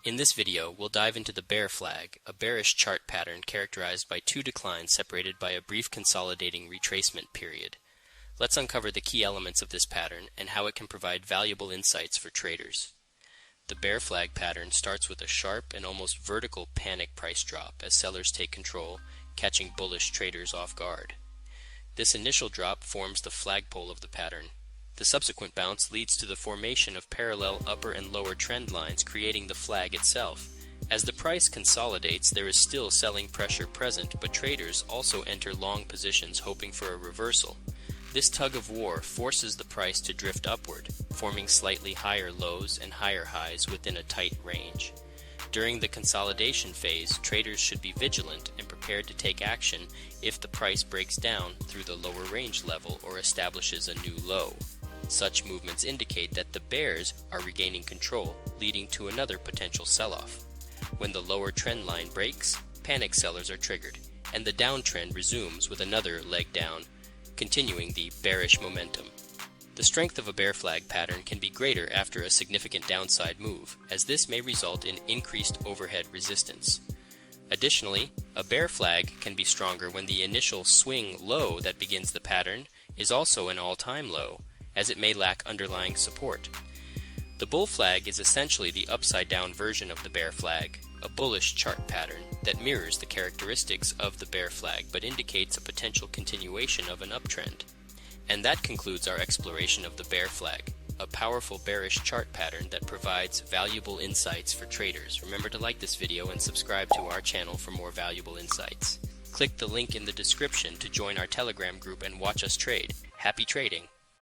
In this video, we'll dive into the bear flag, a bearish chart pattern characterized by two declines separated by a brief consolidating retracement period. Let's uncover the key elements of this pattern and how it can provide valuable insights for traders. The bear flag pattern starts with a sharp and almost vertical panic price drop as sellers take control, catching bullish traders off guard. This initial drop forms the flagpole of the pattern. The subsequent bounce leads to the formation of parallel upper and lower trend lines, creating the flag itself. As the price consolidates, there is still selling pressure present, but traders also enter long positions hoping for a reversal. This tug of war forces the price to drift upward, forming slightly higher lows and higher highs within a tight range. During the consolidation phase, traders should be vigilant and prepared to take action if the price breaks down through the lower range level or establishes a new low. Such movements indicate that the bears are regaining control, leading to another potential sell-off. When the lower trend line breaks, panic sellers are triggered, and the downtrend resumes with another leg down, continuing the bearish momentum. The strength of a bear flag pattern can be greater after a significant downside move, as this may result in increased overhead resistance. Additionally, a bear flag can be stronger when the initial swing low that begins the pattern is also an all-time low, as it may lack underlying support. The bull flag is essentially the upside-down version of the bear flag, a bullish chart pattern that mirrors the characteristics of the bear flag but indicates a potential continuation of an uptrend. And that concludes our exploration of the bear flag, a powerful bearish chart pattern that provides valuable insights for traders. Remember to like this video and subscribe to our channel for more valuable insights. Click the link in the description to join our Telegram group and watch us trade. Happy trading!